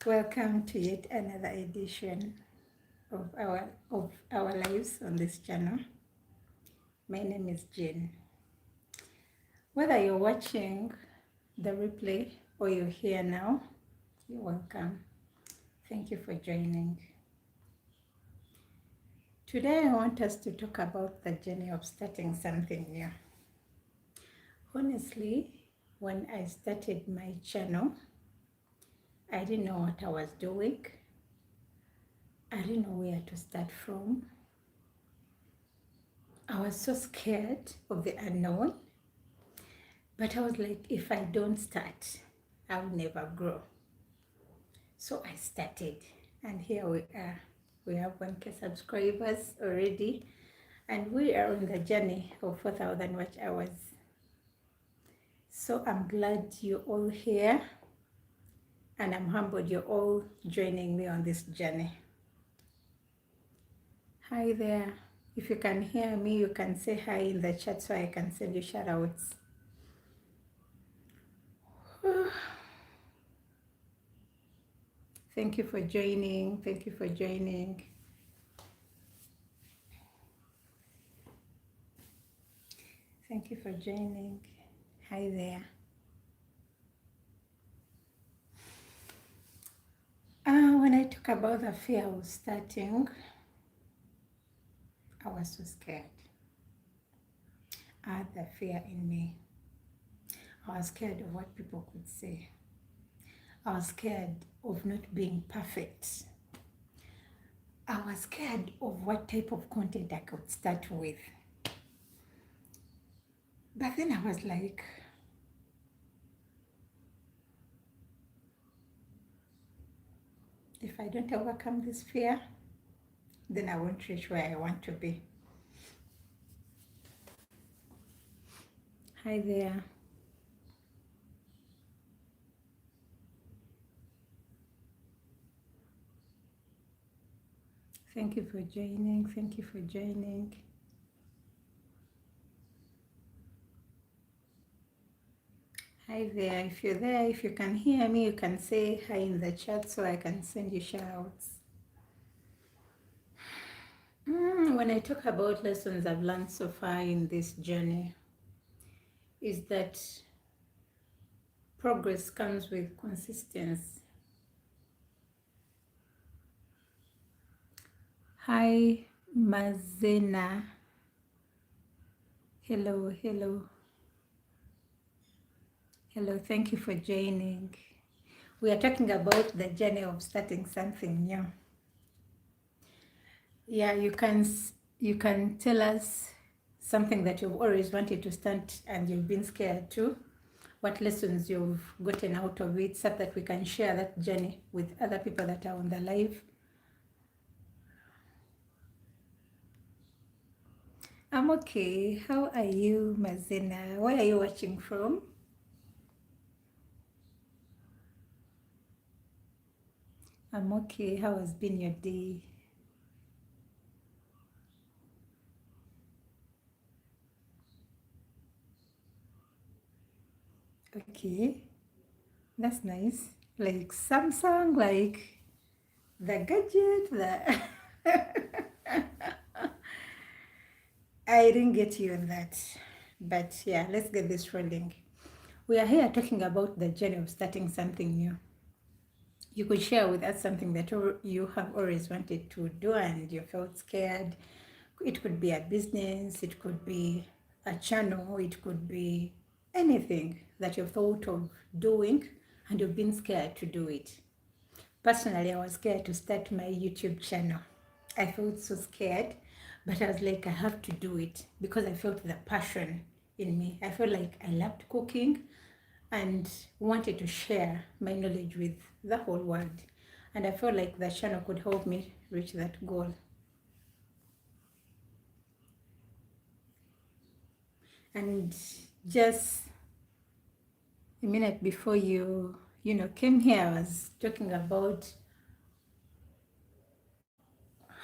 Welcome to yet another edition of our lives on this channel. My name is Jane. Whether you're watching the replay or you're here now, you're welcome. Thank you for joining. Today I want us to talk about the journey of starting something new. Honestly, when I started my channel, I didn't know what I was doing. I didn't know where to start from. I was so scared of the unknown. But I was like, if I don't start, I'll never grow. So I started, and here we are. We have 1K subscribers already, and we are on the journey of 4,000 watch hours. So I'm glad you're all here, and I'm humbled you're all joining me on this journey. Hi there. If you can hear me, you can say hi in the chat so I can send you shout outs. Thank you for joining. Thank you for joining. Thank you for joining. Hi there. When I talk about the fear of starting, I was so scared. I had the fear in me. I was scared of what people could say. I was scared of not being perfect. I was scared of what type of content I could start with. But then I was like, if I don't overcome this fear, then I won't reach where I want to be. Hi there. Thank you for joining. Thank you for joining. Hi there. If you're there, if you can hear me, you can say hi in the chat so I can send you shout outs. When I talk about lessons I've learned so far in this journey, is that progress comes with consistency. Hi, Mazena. Hello, hello. Hello, thank you for joining. We are talking about the journey of starting something new. Yeah, you can tell us something that you've always wanted to start and you've been scared to. What lessons you've gotten out of it, so that we can share that journey with other people that are on the live. I'm okay. How are you, Mazena? Where are you watching from? I'm okay. How has been your day? Okay, that's nice. Like Samsung, like the gadget, I didn't get you on that. But yeah, let's get this rolling. We are here talking about the journey of starting something new. You could share with us something that you have always wanted to do and you felt scared. It could be a business, it could be a channel, it could be anything that you've thought of doing and you've been scared to do it. Personally, I was scared to start my YouTube channel. I felt so scared, but I was like, I have to do it because I felt the passion in me. I felt like I loved cooking and wanted to share my knowledge with the whole world. And I felt like the channel could help me reach that goal. And just a minute before you came here, I was talking about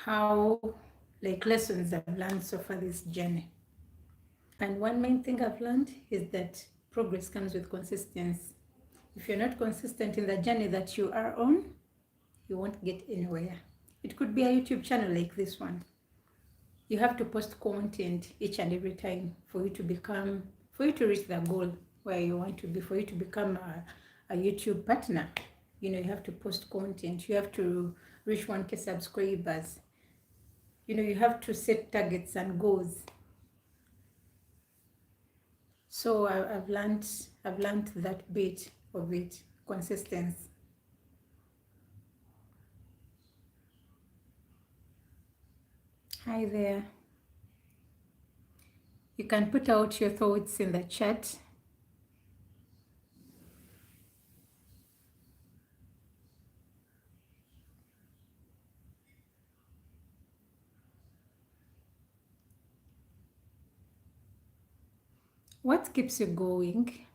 how, like, lessons I've learned so far this journey. And one main thing I've learned is that progress comes with consistency. If you're not consistent in the journey that you are on, you won't get anywhere. It could be a YouTube channel like this one. You have to post content each and every time for you to reach the goal where you want to be, for you to become a YouTube partner. You have to post content. You have to reach 1K subscribers. You have to set targets and goals. So I've learned that bit of it, consistency. Hi there. You can put out your thoughts in the chat. What keeps you going?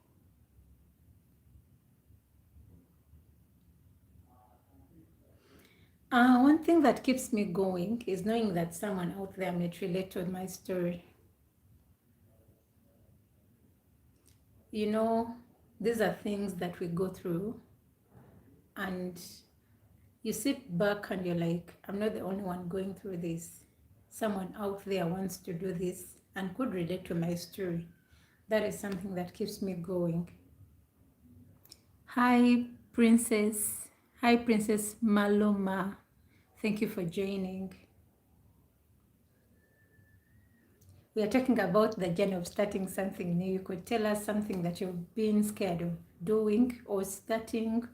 One thing that keeps me going is knowing that someone out there might relate to my story. These are things that we go through, and you sit back and you're like, I'm not the only one going through this. Someone out there wants to do this and could relate to my story. That is something that keeps me going. Hi, Princess. Hi, Princess Maloma. Thank you for joining. We are talking about the journey of starting something new. You could tell us something that you've been scared of doing or starting.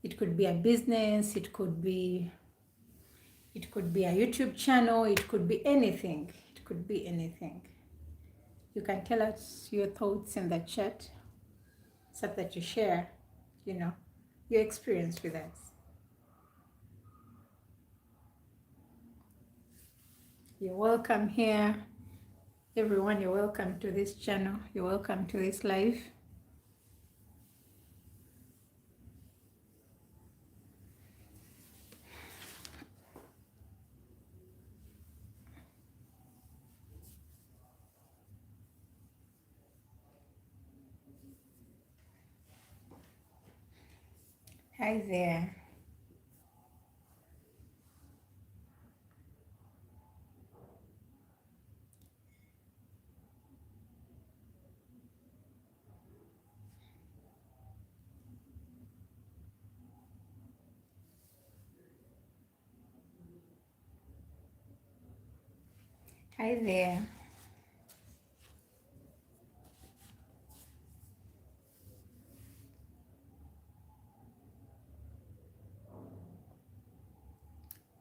It could be a business, it could be a YouTube channel, it could be anything. It could be anything. You can tell us your thoughts in the chat so that you share, your experience with us. You're welcome here. Everyone, you're welcome to this channel. You're welcome to this live. Hi there. Hi there.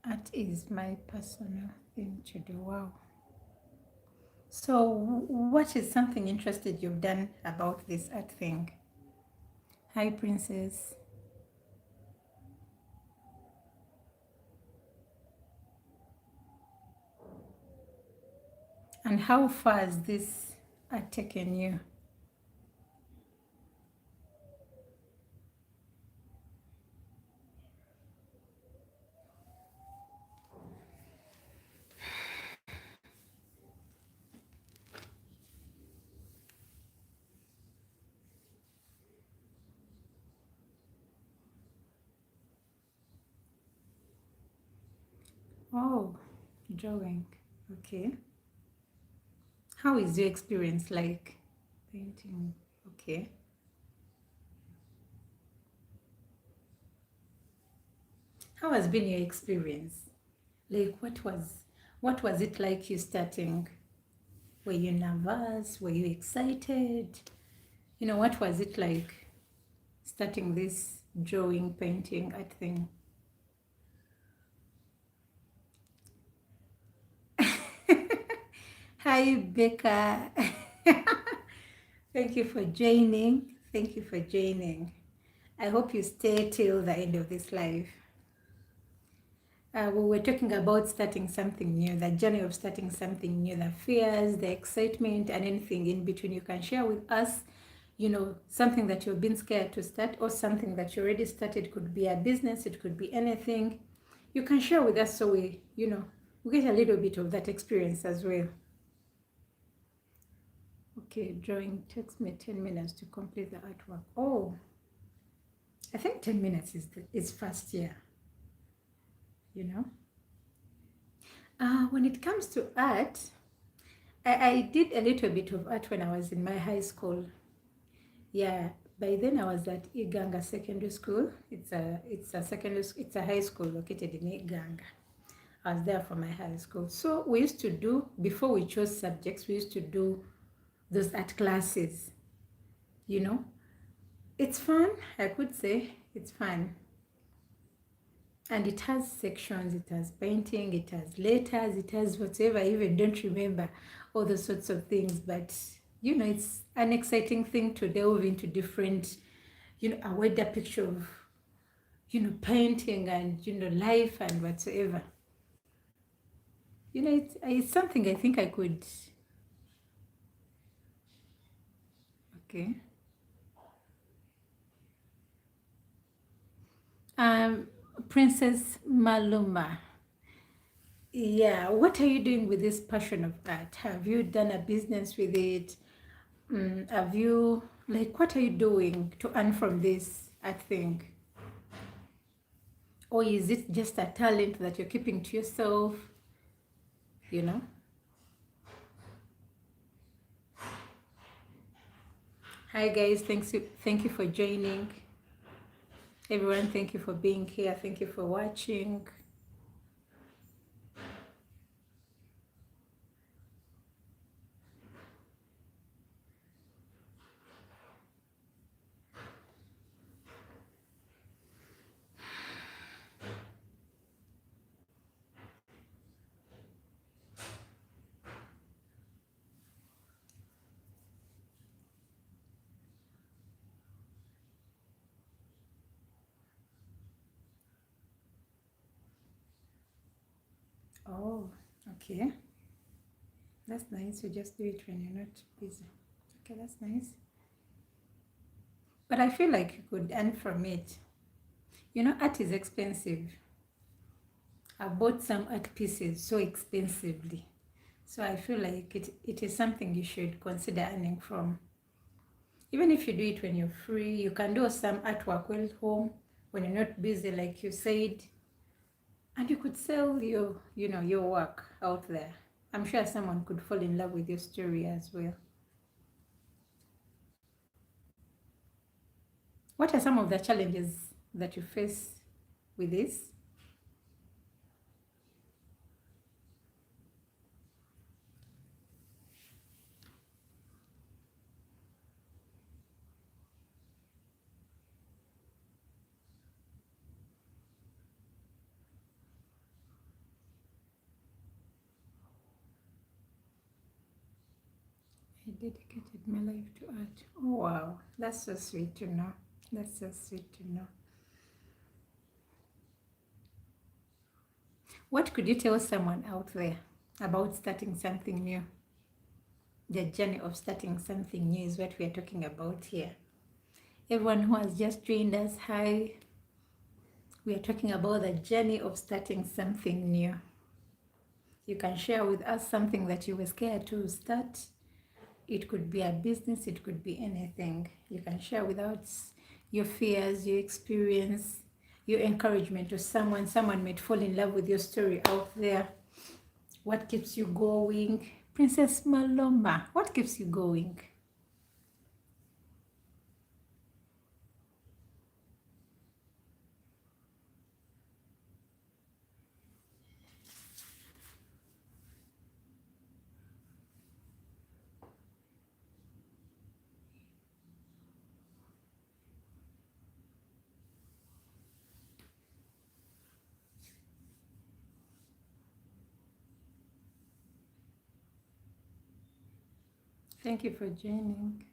Art is my personal thing to do. Wow. So, what is something interesting you've done about this art thing? Hi, Princess. And how far has this art taken you? Oh, drawing. Okay. How is your experience like painting? Okay. How has been your experience? Like what was it like you starting? Were you nervous? Were you excited? What was it like starting this drawing, painting, art thing? Hi, Becca. Thank you for joining. Thank you for joining. I hope you stay till the end of this live. We were talking about starting something new, the journey of starting something new, the fears, the excitement, and anything in between. You can share with us, something that you've been scared to start or something that you already started. It could be a business, it could be anything. You can share with us so we get a little bit of that experience as well. Okay, drawing takes me 10 minutes to complete the artwork. Oh, I think 10 minutes is fast, yeah. you know. When it comes to art, I did a little bit of art when I was in my high school. Yeah, by then I was at Iganga Secondary School. It's a high school located in Iganga. I was there for my high school. So we used to do, before we chose subjects, we used to do those art classes, you know. It's fun, I could say. It's fun. And it has sections, it has painting, it has letters, it has whatever. I even don't remember all those sorts of things, but you know, it's an exciting thing to delve into different, you know, a wider picture of, you know, painting and, you know, life and whatsoever. You know, it's something I think I could. Okay. Um, Princess Maluma. Yeah, what are you doing with this passion of art? Have you done a business with it? Have you, like, what are you doing to earn from this art thing? Or is it just a talent that you're keeping to yourself? You know? Hi guys, thank you for joining. Everyone, thank you for being here. Thank you for watching. Oh, okay. That's nice. You just do it when you're not busy. Okay, that's nice. But I feel like you could earn from it. You know, art is expensive. I bought some art pieces so expensively. So I feel like it is something you should consider earning from. Even if you do it when you're free, you can do some artwork while home when you're not busy, like you said, and you could sell your, you know, your work out there. I'm sure someone could fall in love with your story as well. What are some of the challenges that you face with this? I dedicated my life to art. Oh, wow. That's so sweet to know. That's so sweet to know. What could you tell someone out there about starting something new? The journey of starting something new is what we are talking about here. Everyone who has just joined us, hi. We are talking about the journey of starting something new. You can share with us something that you were scared to start. It could be a business, it could be anything. You can share with us your fears, your experience, your encouragement to someone. Someone might fall in love with your story out there. What keeps you going? Princess Maloma, what keeps you going? Thank you for joining.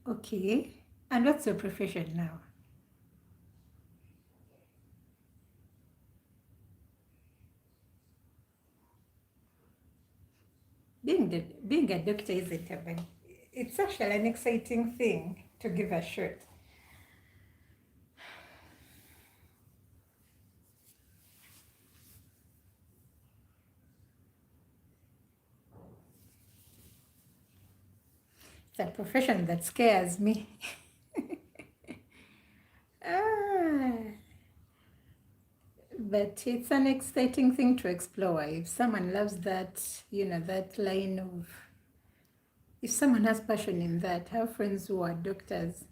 Okay. And what's your profession now? Being a doctor isn't a bad. It's actually an exciting thing to give a shot. It's a profession that scares me. Ah, but it's an exciting thing to explore. If someone loves that, that line of, if someone has passion in that, I have friends who are doctors.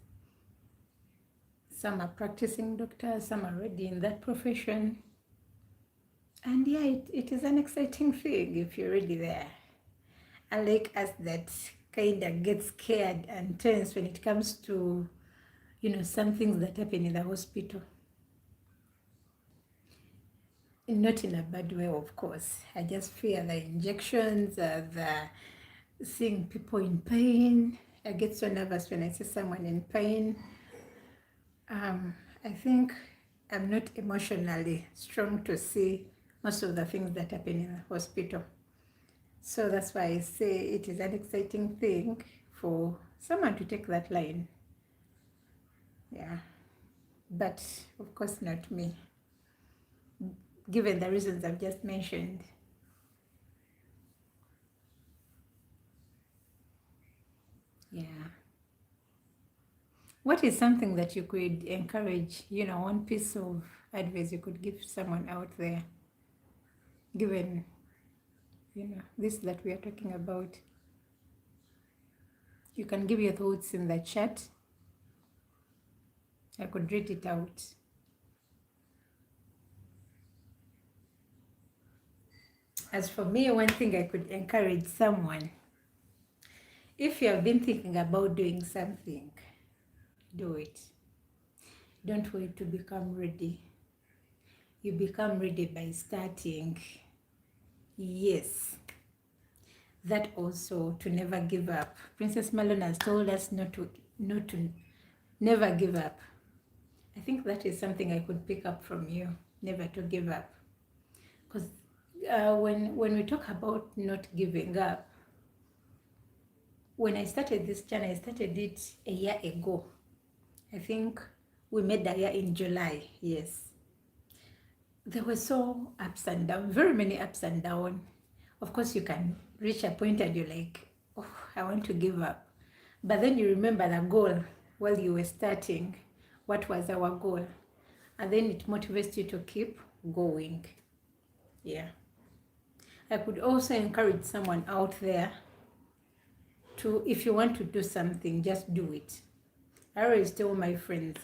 Some are practicing doctors, some are already in that profession. And yeah, it is an exciting thing if you're really there. Unlike us that kind of get scared and tense when it comes to, some things that happen in the hospital. Not in a bad way, of course. I just fear the injections, the seeing people in pain. I get so nervous when I see someone in pain. I think I'm not emotionally strong to see most of the things that happen in the hospital. So that's why I say it is an exciting thing for someone to take that line. Yeah. But of course not me, given the reasons I've just mentioned. Yeah. What is something that you could encourage, one piece of advice you could give someone out there, given, this that we are talking about? You can give your thoughts in the chat. I could read it out. As for me, one thing I could encourage someone, if you have been thinking about doing something, do it. Don't wait to become ready. You become ready by starting. Yes. That also, to never give up. Princess Malone has told us not to never give up. I think that is something I could pick up from you, never to give up. Because when we talk about not giving up, when I started this channel, I started it a year ago. I think we made the year in July, yes. There were so ups and downs, very many ups and downs. Of course, you can reach a point and you're like, oh, I want to give up. But then you remember the goal while you were starting. What was our goal? And then it motivates you to keep going. Yeah. I could also encourage someone out there to, if you want to do something, just do it. I always tell my friends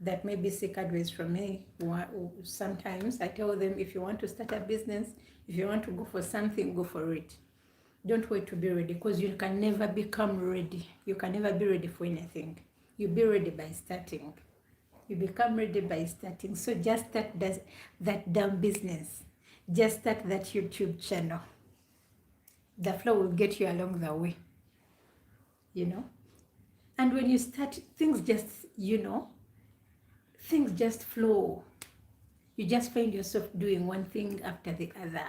that maybe seek advice from me. Sometimes I tell them, if you want to start a business, if you want to go for something, go for it. Don't wait to be ready, because you can never become ready. You can never be ready for anything. You be ready by starting. You become ready by starting. So just start that damn business. Just start that YouTube channel. The flow will get you along the way. And when you start, things just flow. You just find yourself doing one thing after the other.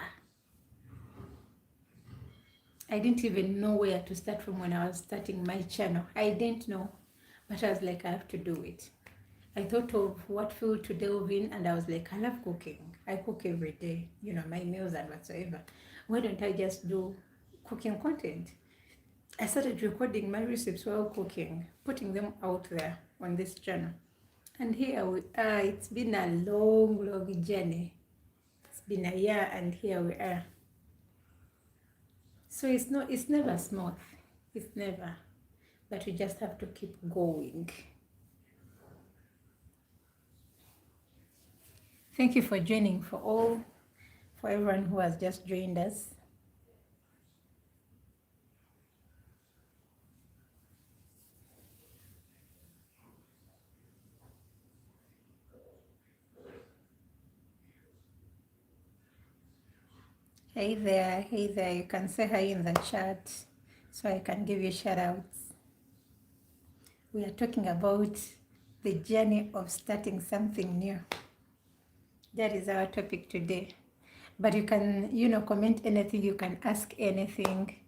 I didn't even know where to start from when I was starting my channel. I didn't know, but I was like, I have to do it. I thought of what field to delve in, and I was like, I love cooking. I cook every day, my meals and whatsoever. Why don't I just do cooking content? I started recording my recipes while cooking, putting them out there on this channel. And here we are. It's been a long, long journey. It's been a year, and here we are. So it's never smooth. It's never. But we just have to keep going. Thank you for joining, for everyone who has just joined us. Hey there, you can say hi in the chat so I can give you shout outs. We are talking about the journey of starting something new. That is our topic today. But you can, comment anything, you can ask anything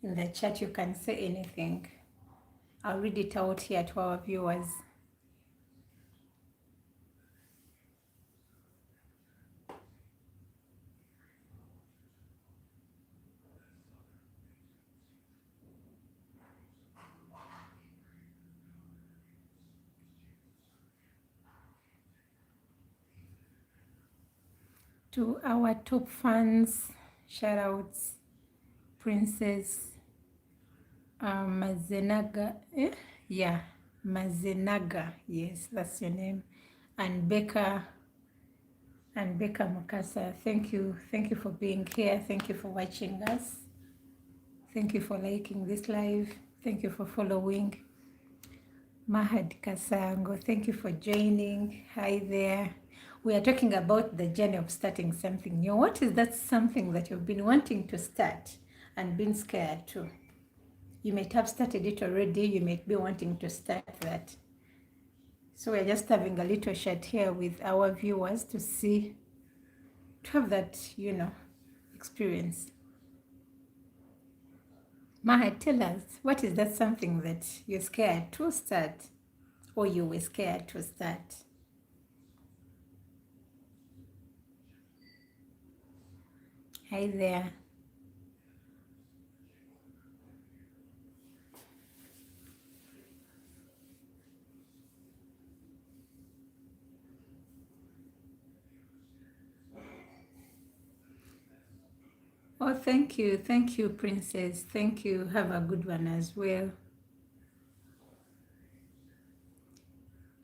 in the chat, you can say anything. I'll read it out here to our viewers. To our top fans, shout outs, Princess Mazenaga, yeah, Mazenaga, yes, that's your name, and Becca Mukasa. Thank you for being here. Thank you for watching us. Thank you for liking this live. Thank you for following. Mahad Kasango, thank you for joining. Hi there. We are talking about the journey of starting something new. What is that something that you've been wanting to start and been scared to? You might have started it already. You might be wanting to start that. So we're just having a little chat here with our viewers to have that, experience. Mahad, tell us, what is that something that you're scared to start or you were scared to start? Hi there. Oh, thank you. Thank you, Princess. Thank you. Have a good one as well.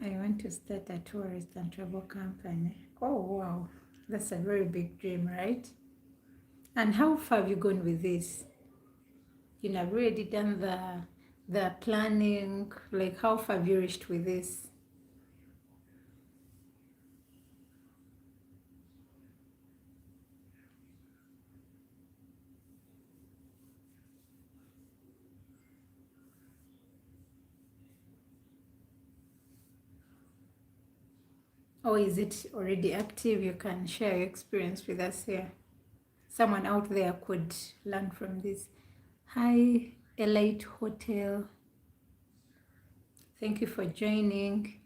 I want to start a tourist and travel company. Oh, wow. That's a very big dream, right? And how far have you gone with this? You know, I've already done the planning. Like, how far have you reached with this? Or is it already active? You can share your experience with us here. Someone out there could learn from this. Hi, Elite Hotel. Thank you for joining.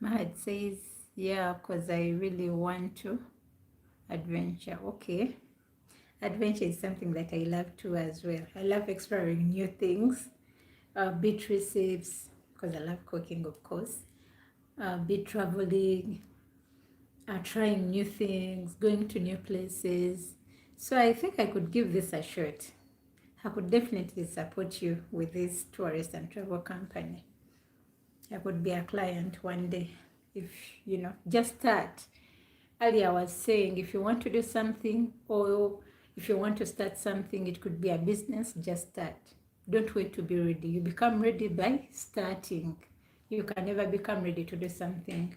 Mahad says, yeah, because I really want to adventure. Okay. Adventure is something that I love too as well. I love exploring new things, beat recipes, because I love cooking, of course, be traveling, trying new things, going to new places. So I think I could give this a shot. I could definitely support you with this tourist and travel company. I could be a client one day if, just start. Earlier I was saying if you want to do something or if you want to start something, it could be a business, just start. Don't wait to be ready. You become ready by starting. You can never become ready to do something.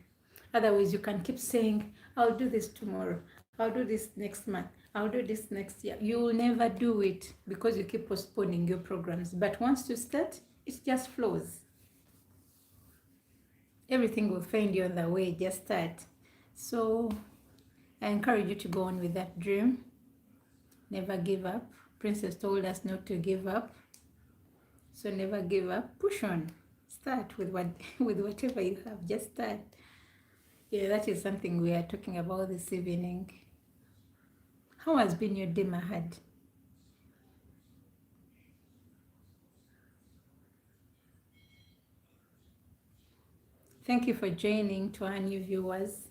Otherwise, you can keep saying, I'll do this tomorrow. I'll do this next month. I'll do this next year. You will never do it because you keep postponing your programs. But once you start, it just flows. Everything will find you on the way. Just start. So I encourage you to go on with that dream. Never give up. Princess told us not to give up. So never give up. Push on. Start with with whatever you have. Just start. Yeah, that is something we are talking about this evening. How has been your day, Mahad? Thank you for joining to our new viewers.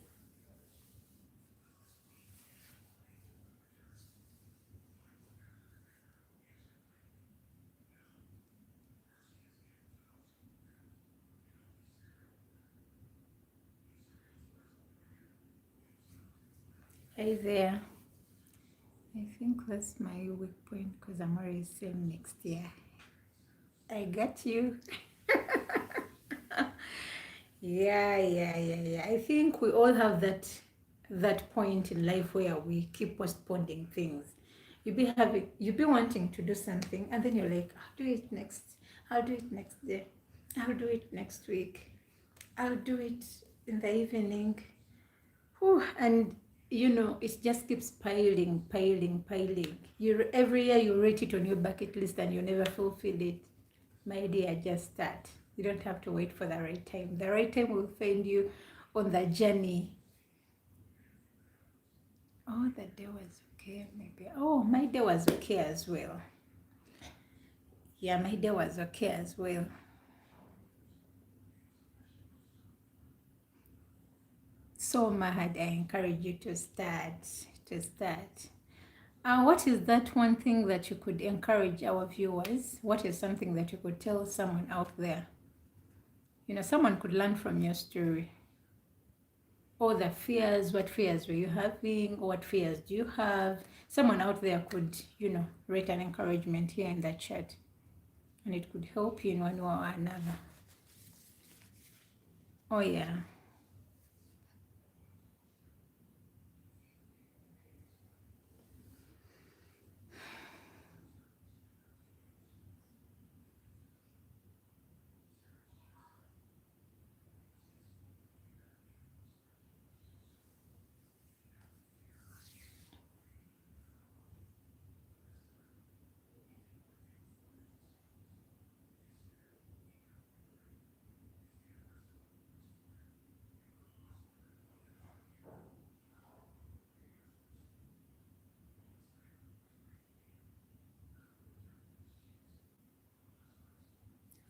Hi there. I think that's my weak point because I'm already saying next year. I got you. Yeah. I think we all have that point in life where we keep postponing things. You be wanting to do something and then you're like, I'll do it next. I'll do it next day. I'll do it next week. I'll do it in the evening. Whew, and it just keeps piling. You every year you write it on your bucket list and you never fulfill it. My dear, just start. You don't have to wait for the right time. The right time will find you on the journey. Oh, the day was okay, maybe. Oh, my day was okay as well. Yeah, my day was okay as well. So Mahad, I encourage you to start. To start. What is that one thing that you could encourage our viewers? What is something that you could tell someone out there? Someone could learn from your story. Or the fears, what fears were you having? Or what fears do you have? Someone out there could, write an encouragement here in the chat. And it could help you in one way or another. Oh, yeah.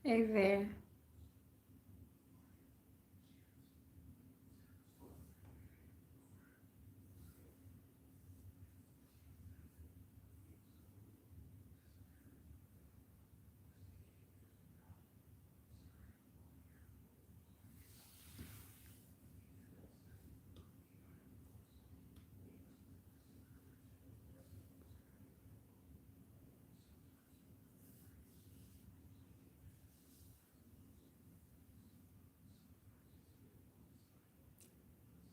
Hey there.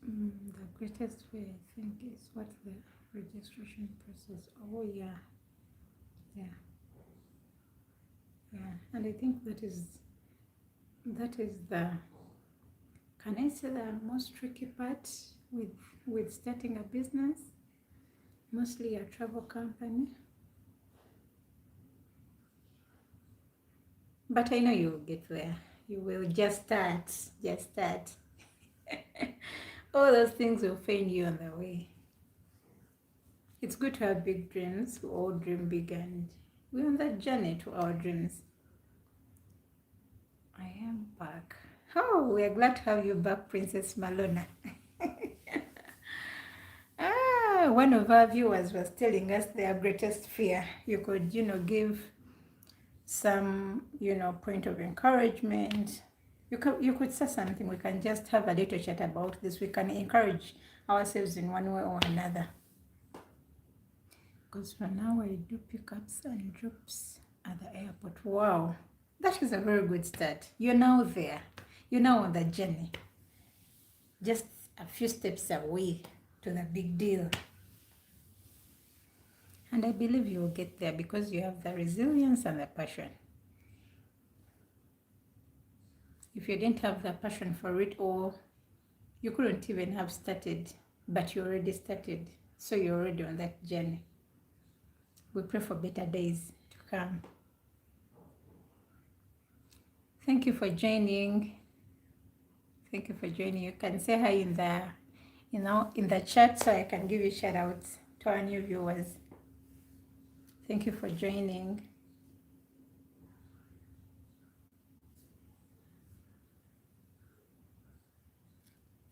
The greatest way, I think, is what the registration process. Oh, yeah. Yeah. Yeah. And I think that is the, can I say, the most tricky part with starting a business, mostly a travel company. But I know you will get there. You will just start. Just start. All those things will find you on the way. It's good to have big dreams. We all dream big, and we're on that journey to our dreams. I am back. Oh, we are glad to have you back, Princess Malona. One of our viewers was telling us their greatest fear. You could, give some, point of encouragement. You could say something. We can just have a little chat about this. We can encourage ourselves in one way or another. Because for now I do pickups and drops at the airport. Wow, that is a very good start. You're now there. You're now on the journey. Just a few steps away to the big deal. And I believe you will get there because you have the resilience and the passion. If you didn't have the passion for it, or you couldn't even have started, but you already started. So you're already on that journey. We pray for better days to come. Thank you for joining. Thank you for joining. You can say hi in the chat so I can give you shout outs to our new viewers. Thank you for joining.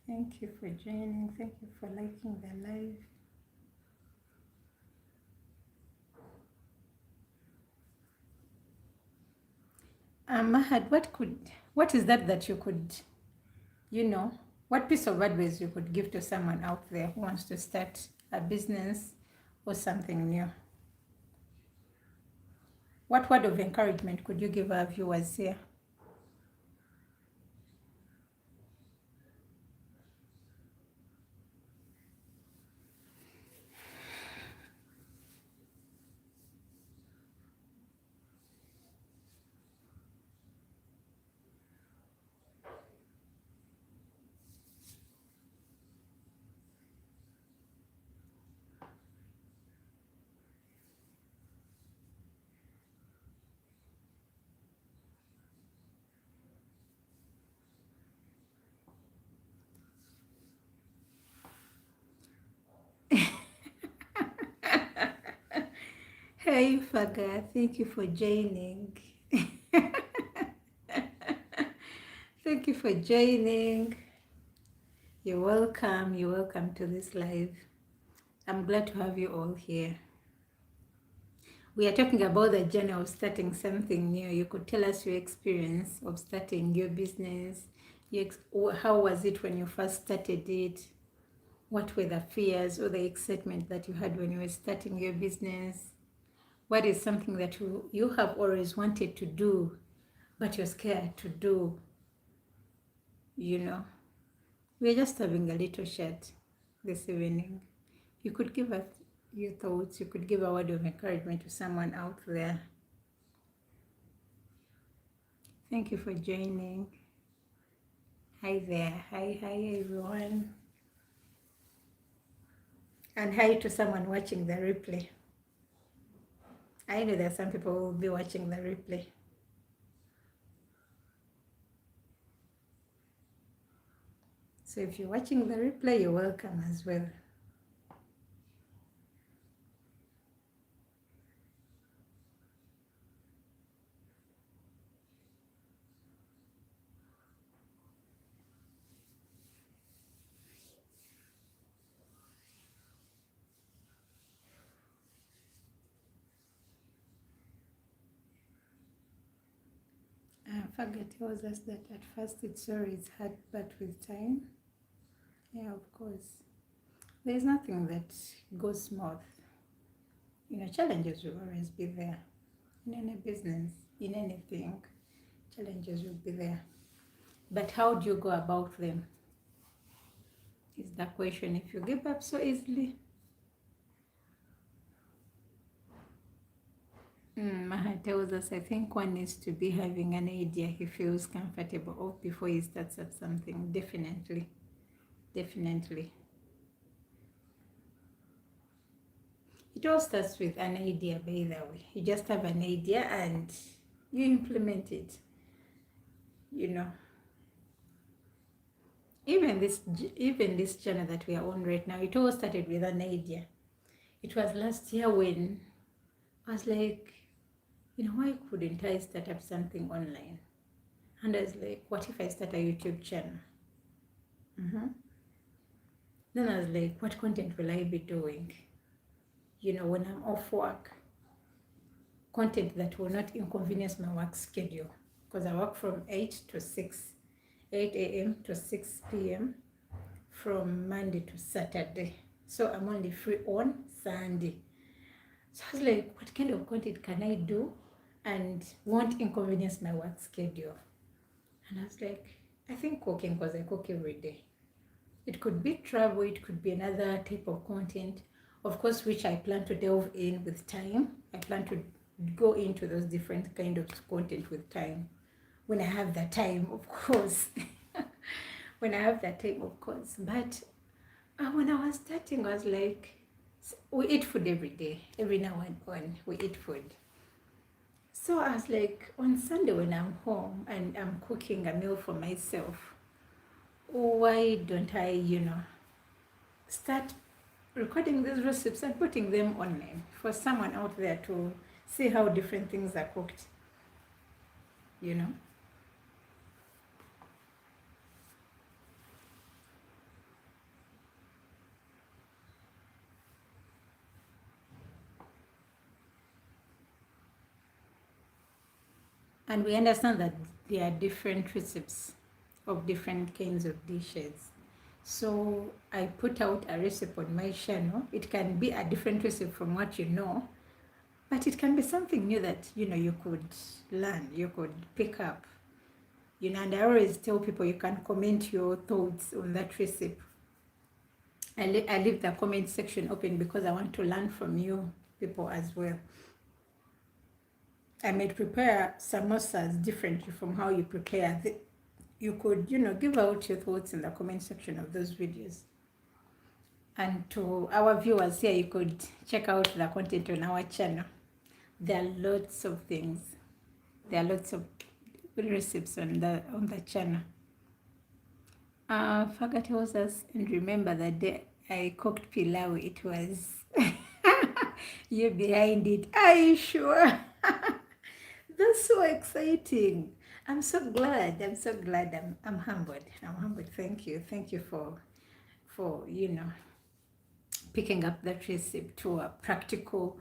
Thank you for joining. Thank you for liking the live. Mahad, what is that you could, what piece of advice you could give to someone out there who wants to start a business or something new? What word of encouragement could you give our viewers here? Hey, Faga, thank you for joining. Thank you for joining. You're welcome. You're welcome to this live. I'm glad to have you all here. We are talking about the journey of starting something new. You could tell us your experience of starting your business. How was it when you first started it? What were the fears or the excitement that you had when you were starting your business? What is something that you have always wanted to do, but you're scared to do? You know, we're just having a little chat this evening. You could give us your thoughts. You could give a word of encouragement to someone out there. Thank you for joining. Hi there. Hi everyone. And hi to someone watching the replay. I know that some people will be watching the replay. So if you're watching the replay, you're welcome as well. Faggot tells us that at first it's always hard, but with time, yeah, of course. There's nothing that goes smooth. Challenges will always be there. In any business, in anything, challenges will be there. But how do you go about them? Is the question. If you give up so easily, Maha tells us, I think one needs to be having an idea he feels comfortable of before he starts at something. Definitely. Definitely. It all starts with an idea, by the way. You just have an idea and you implement it. Even this channel that we are on right now, it all started with an idea. It was last year when I was like, why couldn't I start up something online? And I was like, what if I start a YouTube channel? Then I was like, what content will I be doing? When I'm off work, content that will not inconvenience my work schedule, because I work from 8 a.m. to 6 p.m. from Monday to Saturday. So I'm only free on Sunday. So I was like, what kind of content can I do and won't inconvenience my work schedule? And I was like, I think cooking, because I cook every day. It could be travel, it could be another type of content, of course, which I plan to delve in with time. I plan to go into those different kind of content with time. When I have that time, of course. When I have that time, of course. But when I was starting, I was like, we eat food every day. Every now and then, we eat food. So I was like, on Sunday when I'm home and I'm cooking a meal for myself, why don't I, start recording these recipes and putting them online for someone out there to see how different things are cooked, And we understand that there are different recipes of different kinds of dishes. So I put out a recipe on my channel. It can be a different recipe from what you know, but it can be something new that, you could learn, you could pick up. And I always tell people you can comment your thoughts on that recipe. I leave the comment section open because I want to learn from you people as well. I might prepare samosas differently from how you prepare. You could, give out your thoughts in the comment section of those videos. And to our viewers here, you could check out the content on our channel. There are lots of things. There are lots of recipes on the channel. Faga tells us, and remember the day I cooked pilau, it was you behind it. Are you sure? That's so exciting. I'm so glad. I'm humbled. Thank you. Thank you for for picking up that receipt to a practical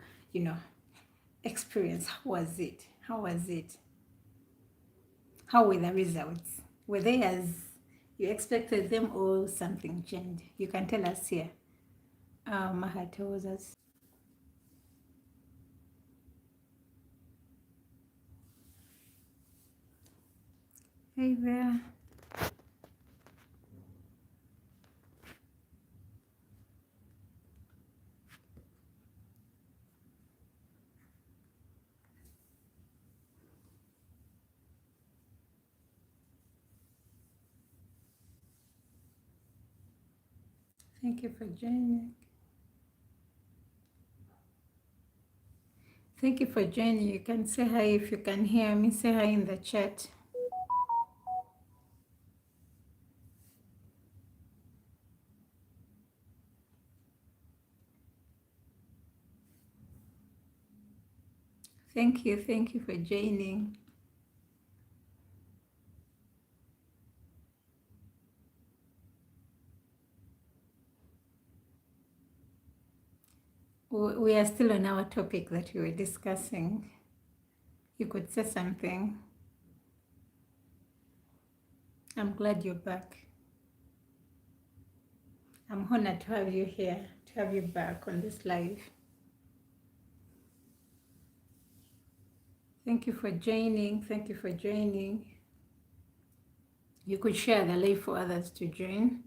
experience. How was it? How were the results? Were they as you expected them or something changed? You can tell us here. Maha tells us. Hey there. Thank you for joining. Thank you for joining. You can say hi if you can hear me. Say hi in the chat. Thank you for joining. We are still on our topic that we were discussing. You could say something. I'm glad you're back. I'm honored to have you here, to have you back on this live. Thank you for joining. Thank you for joining. You could share the live for others to join.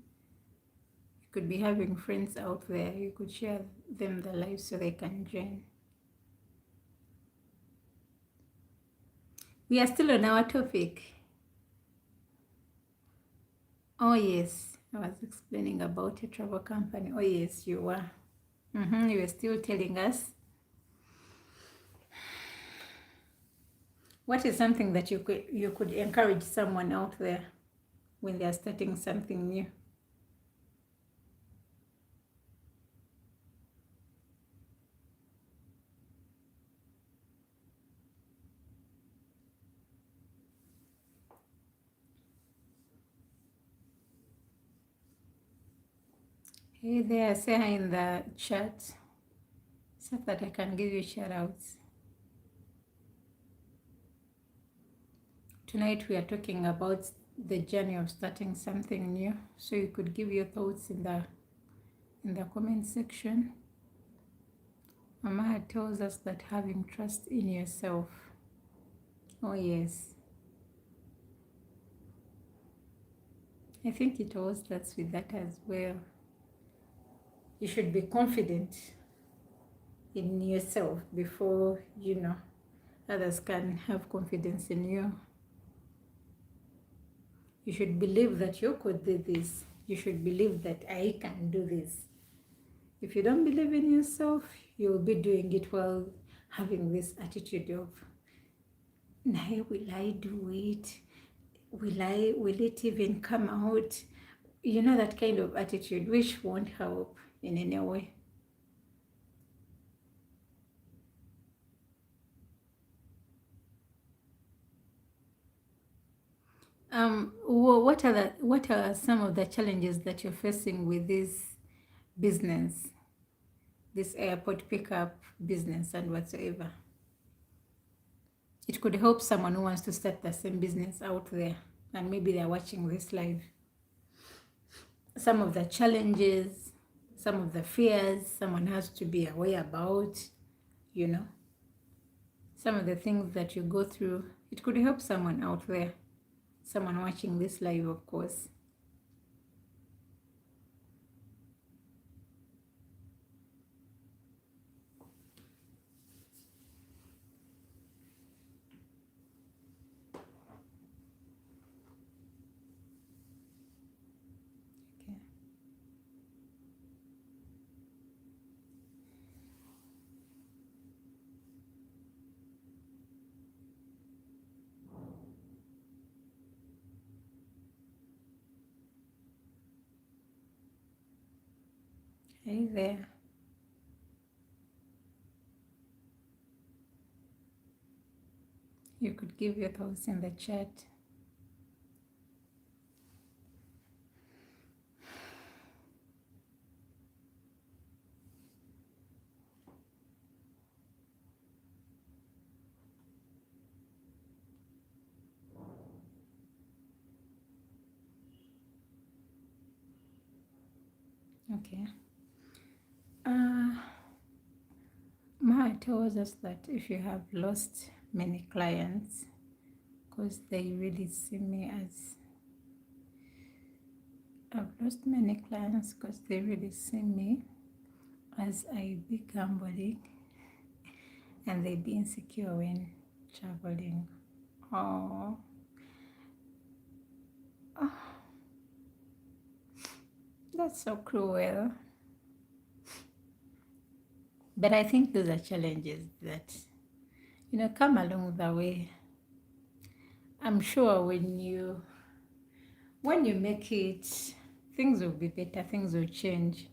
You could be having friends out there. You could share them the live so they can join. We are still on our topic. Oh yes, I was explaining about a travel company. Oh yes, you were. You were still telling us. What is something that you could encourage someone out there when they are starting something new? Hey there, say hi in the chat so that I can give you shout outs. Tonight we are talking about the journey of starting something new. So you could give your thoughts in the comment section. Mama tells us that having trust in yourself. Oh yes. I think it all starts with that as well. You should be confident in yourself before others can have confidence in you. You should believe that you could do this. You should believe that I can do this. If you don't believe in yourself, you'll be doing it while having this attitude of, "Nay, will I do it? Will it even come out?" You know, that kind of attitude, which won't help in any way. What are some of the challenges that you're facing with this business, this airport pickup business and whatsoever? It could help someone who wants to start the same business out there, and maybe they're watching this live. Some of the challenges, some of the fears someone has to be aware about, some of the things that you go through. It could help someone out there, someone watching this live, of course. Okay. Hey there. You could give your thoughts in the chat. Okay. Uh, Maha tells us that if you have lost many clients, because they really see me as, I've lost many clients because they really see me as I be gambling and they be insecure when traveling. Oh, oh, that's so cruel. But I think those are challenges that, come along the way. I'm sure when you make it, things will be better, things will change.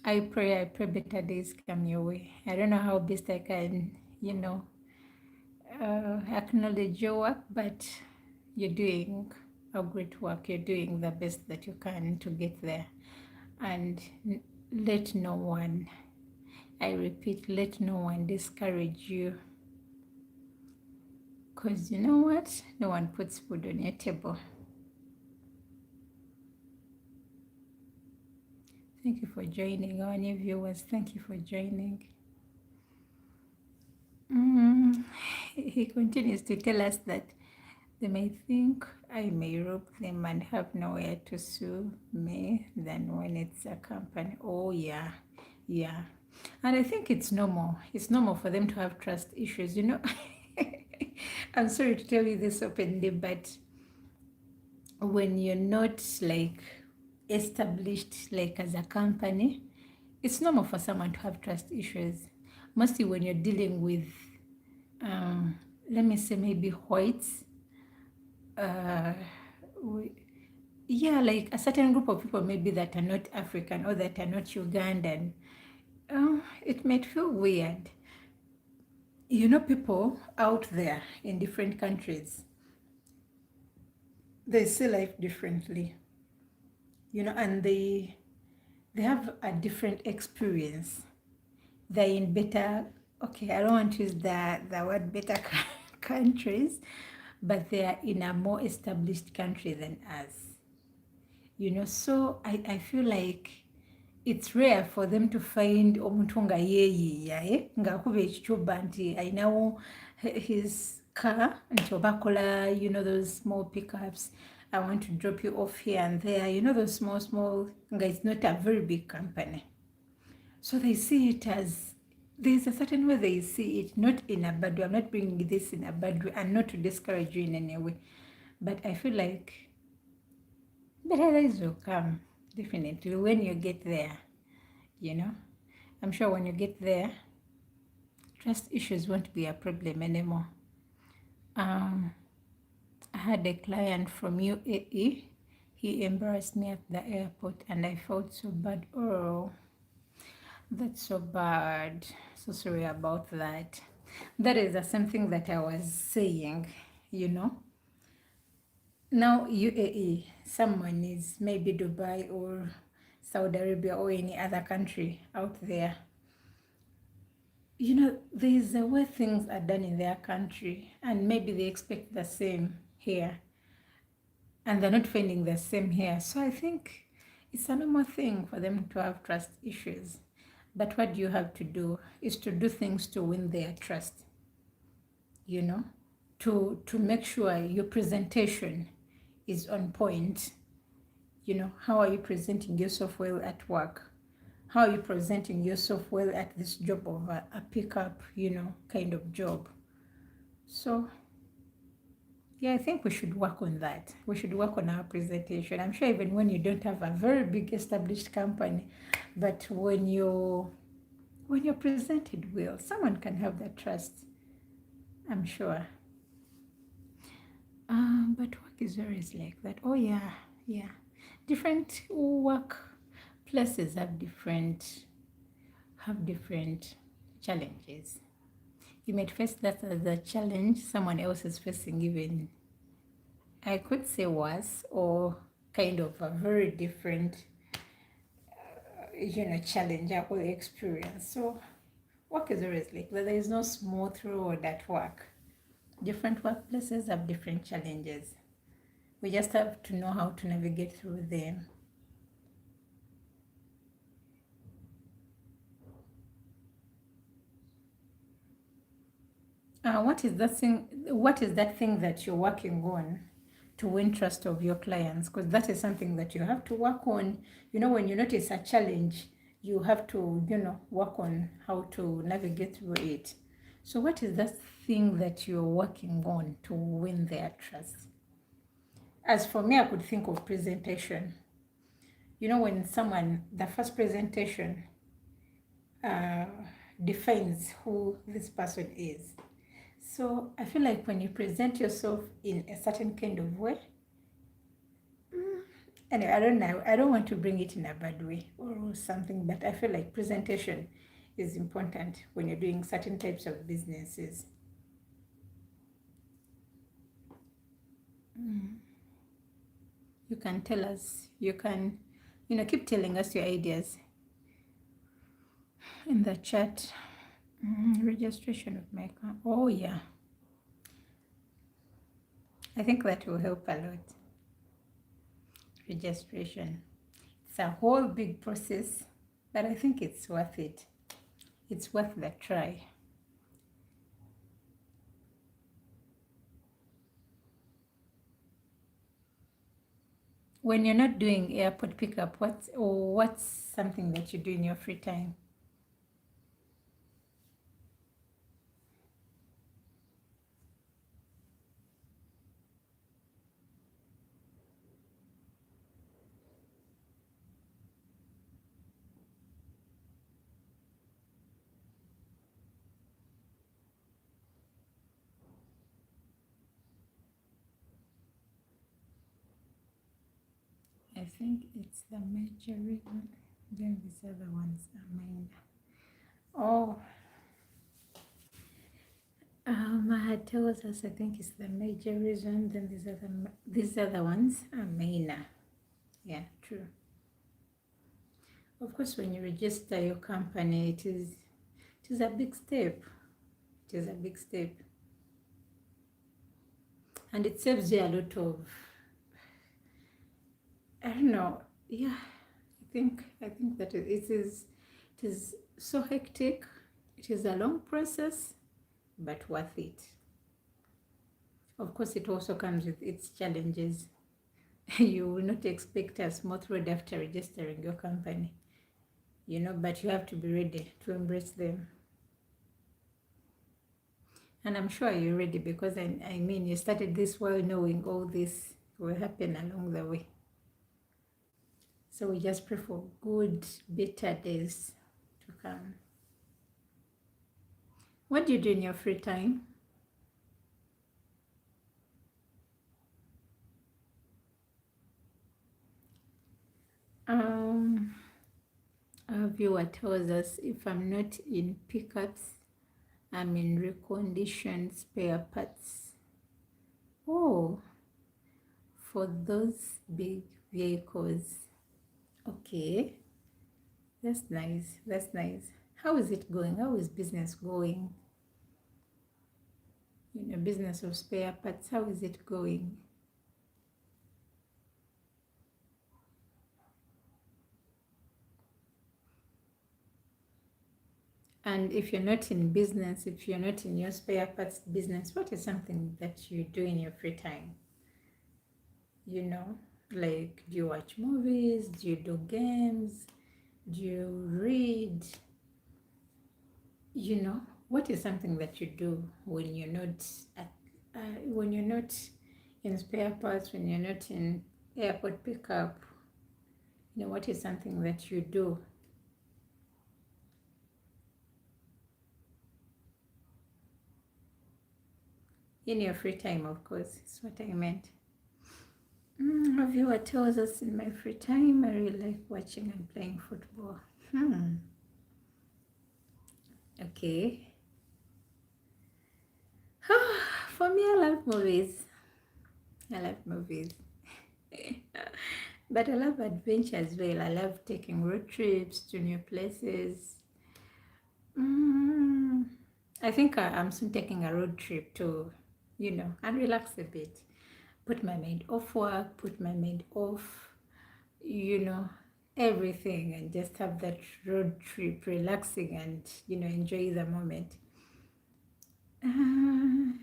I pray better days come your way. I don't know how best I can, acknowledge your work, but you're doing a great work. You're doing the best that you can to get there. And let no one, I repeat, let no one discourage you. Because you know what? No one puts food on your table. Thank you for joining. Our new viewers, thank you for joining. He continues to tell us that they may think I may rob them and have nowhere to sue me than when it's a company. Oh, yeah, yeah. And I think it's normal. It's normal for them to have trust issues, I'm sorry to tell you this openly, but when you're not like established like as a company, it's normal for someone to have trust issues. Mostly when you're dealing with, let me say, maybe whites, uh, yeah, like a certain group of people maybe that are not African or that are not Ugandan. It might feel weird. People out there in different countries, they see life differently, and they have a different experience. They're in better, okay, I don't want to use the word better countries, but they are in a more established country than us. So I feel like it's rare for them to find omuntu nga yeeyiiya ng'akuba ekicuba nti ayinawo his car nti obakola those small pickups. I want to drop you off here and there, those small nga it's not a very big company. So they see it as, there's a certain way they see it, not in a bad way. I'm not bringing this in a bad way and not to discourage you in any way. But I feel like better days will come, definitely, when you get there, I'm sure when you get there, trust issues won't be a problem anymore. I had a client from UAE. He embarrassed me at the airport and I felt so bad. Oh, that's so bad. So sorry about that. That is the same thing that I was saying, Now UAE, someone is maybe Dubai or Saudi Arabia or any other country out there. There's a way things are done in their country and maybe they expect the same here and they're not finding the same here. So I think it's a normal thing for them to have trust issues. But what you have to do is to do things to win their trust, to make sure your presentation is on point. How are you presenting yourself well at work? How are you presenting yourself well at this job of a pickup, kind of job? So, yeah, I think we should work on that. We should work on our presentation. I'm sure even when you don't have a very big established company, but when you're presented well, someone can have that trust, I'm sure. But work is always like that. Oh yeah, yeah. Different work places have different challenges. You might face that as a challenge someone else is facing, even I could say worse, or kind of a very different challenge or experience. So work is always like that. There is no smooth road at work. Different workplaces have different challenges. We just have to know how to navigate through them. What is that thing? What is that thing that you're working on to win trust of your clients? Because that is something that you have to work on. You know, when you notice a challenge, you have to, work on how to navigate through it. So, what is that thing that you're working on to win their trust? As for me, I could think of presentation. You know, when someone, the first presentation uh, defines who this person is. So I feel like when you present yourself in a certain kind of way, anyway, I don't know, I don't want to bring it in a bad way or something, but I feel like presentation is important when you're doing certain types of businesses. You can tell us, you can, keep telling us your ideas in the chat. Registration of my account. Oh, yeah. I think that will help a lot. Registration. It's a whole big process, but I think it's worth it. It's worth the try. When you're not doing airport pickup, what's something that you do in your free time? I think it's the major reason. Then these other ones are mine. Oh, Mahat tells us I think it's the major reason. Then these other ones are minor. Yeah, true. Of course, when you register your company, it is a big step. It is a big step, and it saves you a lot of, I don't know. Yeah, I think that it is so hectic. It is a long process, but worth it. Of course, it also comes with its challenges. You will not expect a smooth road after registering your company, but you have to be ready to embrace them. And I'm sure you're ready because I mean, you started this while knowing all this will happen along the way. So we just pray for good, better days to come. What do you do in your free time? Our viewer tells us if I'm not in pickups, I'm in reconditioned spare parts. Oh, for those big vehicles. Okay, that's nice. That's nice. How is it going? How is business going? Business of spare parts. How is it going? And if you're not in business, if you're not in your spare parts business, what is something that you do in your free time? You know, like do you watch movies? Do you do games? Do you read? What is something that you do when you're not in spare parts, when you're not in airport pickup? What is something that you do in your free time? Of course, is what I meant. A viewer tells us in my free time, I really like watching and playing football. Okay. For me, I love movies. I love movies. But I love adventure as well. I love taking road trips to new places. I think I'm soon taking a road trip to, and relax a bit. Put my mind off work, put my mind off, you know, everything, and just have that road trip relaxing and, enjoy the moment. Uh,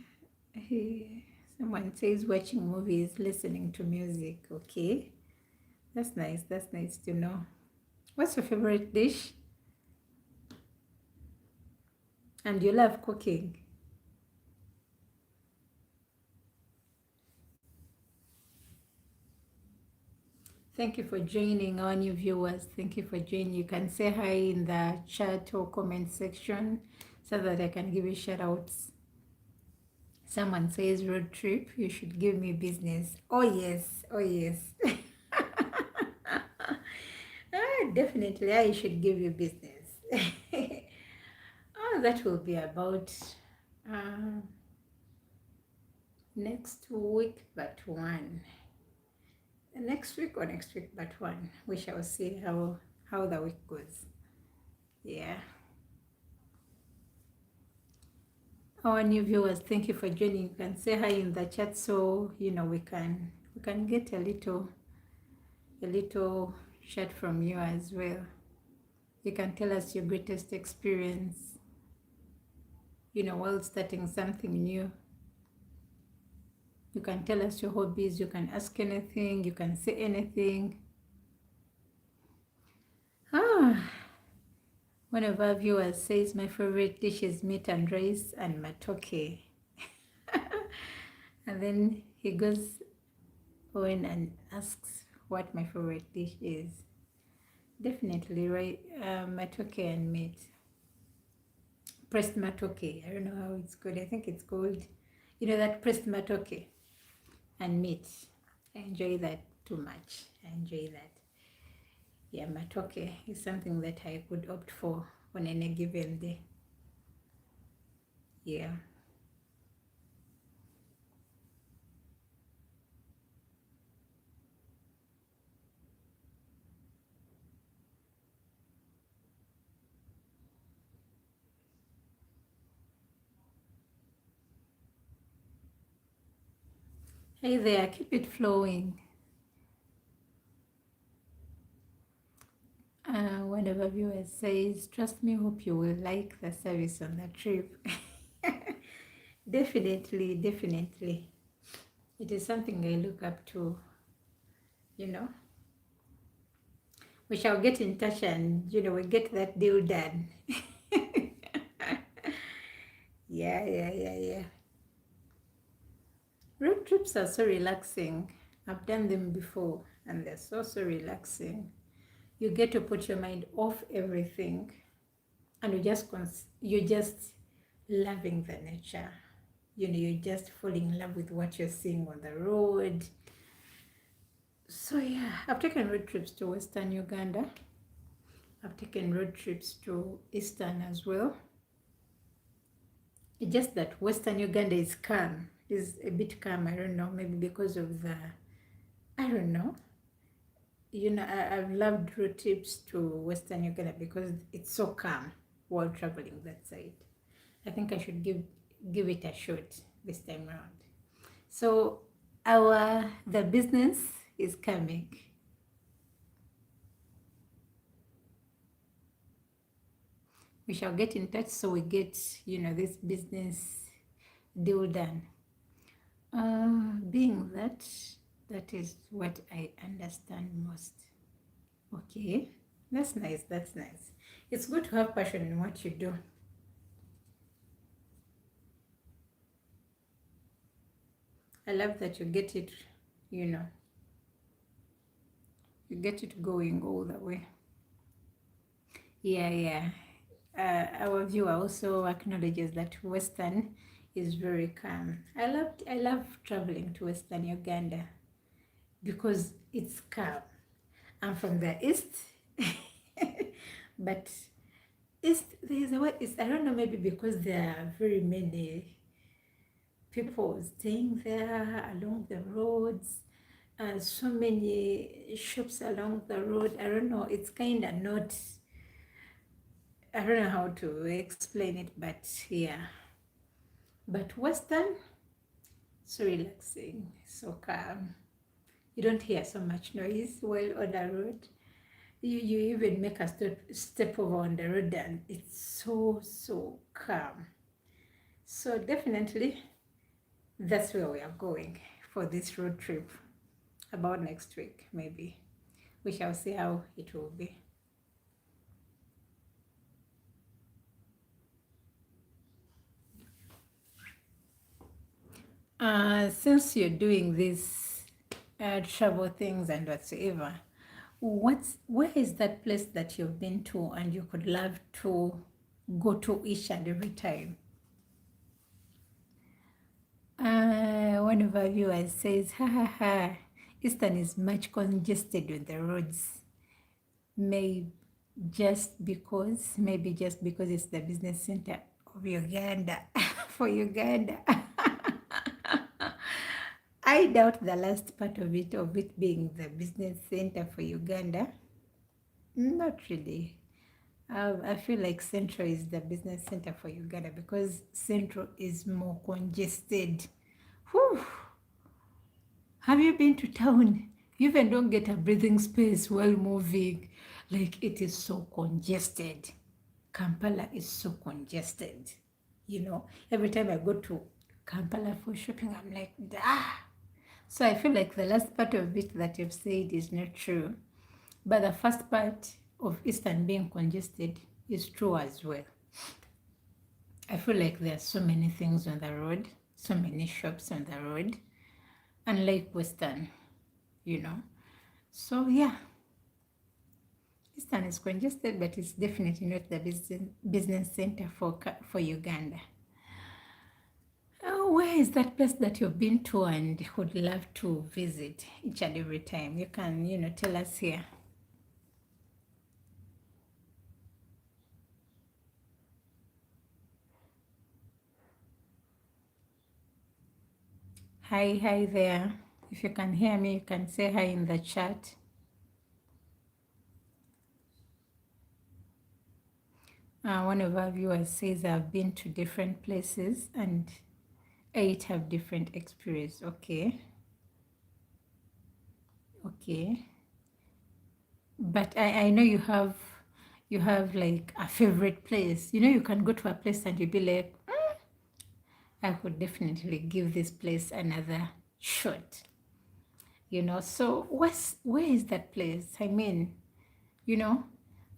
Someone says watching movies, listening to music. Okay, that's nice. That's nice to know. What's your favorite dish? And you love cooking. Thank you for joining our new viewers. Thank you for joining. You can say hi in the chat or comment section so that I can give you shout outs. Someone says road trip, you should give me business. Oh yes, oh yes. Definitely, I should give you business. Oh, that will be about uh, next week, but one. Next week or next week, but one. We shall see how the week goes. Yeah. Our new viewers, thank you for joining. You can say hi in the chat so we can get a little chat from you as well. You can tell us your greatest experience, while starting something new. You can tell us your hobbies, you can ask anything, you can say anything. Ah, one of our viewers says my favorite dish is meat and rice and matoke. And then he goes on and asks what my favorite dish is. Definitely, right? Matoke and meat. Pressed matoke. I don't know how it's called. I think it's called, that pressed matoke and meat. I enjoy that too much. I enjoy that. Yeah, matoke is something that I could opt for on any given day. Yeah. Hey there, keep it flowing. One of our viewers says, trust me, hope you will like the service on the trip. Definitely, definitely. It is something I look up to, you know. We shall get in touch and, we get that deal done. Yeah, yeah, yeah, yeah. Road trips are so relaxing. I've done them before and they're so, so relaxing. You get to put your mind off everything and you're just loving the nature. You're just falling in love with what you're seeing on the road. So yeah, I've taken road trips to Western Uganda. I've taken road trips to Eastern as well. It's just that Western Uganda is a bit calm. I don't know, maybe because of I don't know. I've loved road trips to Western Uganda because it's so calm while traveling that side. I think I should give it a shot this time around. So the business is coming. We shall get in touch so we get this business deal done. Being that is what I understand most. Okay, that's nice. That's nice. It's good to have passion in what you do. I love that you get it. You know, you get it going all the way. Yeah, yeah. Our viewer also acknowledges that Western is very calm. I love traveling to Western Uganda because it's calm. I'm from the east, but east there's a way. I don't know, maybe because there are very many people staying there along the roads, so many shops along the road. I don't know. It's kind of not. I don't know how to explain it, but yeah. But Western, so relaxing, so calm. You don't hear so much noise while on the road. You even make a step over on the road and it's so, so calm. So definitely that's where we are going for this road trip. About next week, maybe. We shall see how it will be. Since you're doing these travel things and whatsoever, where is that place that you've been to and you could love to go to each and every time? One of our viewers says, ha ha ha, Eastern is much congested on the roads. Maybe maybe just because it's the business center of Uganda, for Uganda. I doubt the last part of it being the business center for Uganda. Not really. I feel like Central is the business center for Uganda because Central is more congested. Whew. Have you been to town? You even don't get a breathing space while moving. Like it is so congested. Kampala is so congested. Every time I go to Kampala for shopping, I'm like, ah. So I feel like the last part of it that you've said is not true. But the first part of Eastern being congested is true as well. I feel like there are so many things on the road, so many shops on the road, unlike Western, you know. So yeah, Eastern is congested, but it's definitely not the business center for Uganda. Oh, where is that place that you've been to and would love to visit each and every time? You can, tell us here. Hi there. If you can hear me, you can say hi in the chat. One of our viewers says I've been to different places and 8 have different experience. Okay. But I know you have like a favorite place. You can go to a place and you'll be like, I could definitely give this place another shot. So where is that place? I mean, you know,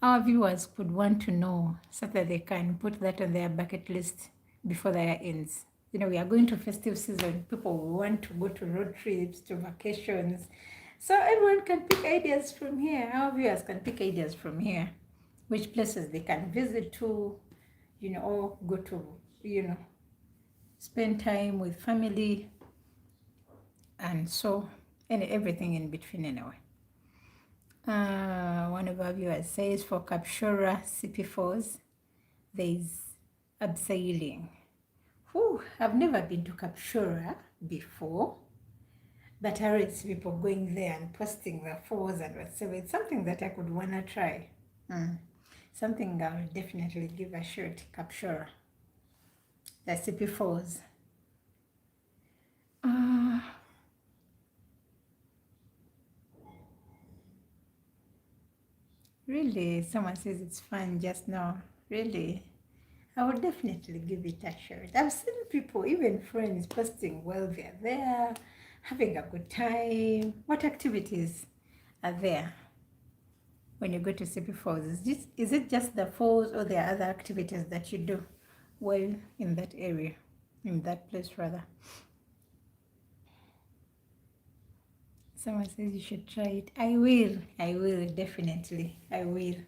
our viewers could want to know so that they can put that on their bucket list before the year ends. We are going to festive season. People will want to go to road trips, to vacations. So everyone can pick ideas from here. Our viewers can pick ideas from here, which places they can visit to, or go to, spend time with family, and everything in between anyway. One of our viewers says for Kapshora CP4s, there's abseiling. I've never been to Kapshora before, but I read people going there and posting their fours and whatever. It's something that I could want to try. Something I'll definitely give a shot, Kapshora. The CP4s. Really? Someone says it's fun just now. Really? I would definitely give it a shot. I've seen people, even friends, posting while they're there, having a good time. What activities are there when you go to CP Falls? Is it just the falls or there are other activities that you do while in that area, in that place rather? Someone says you should try it. I will, definitely. I will.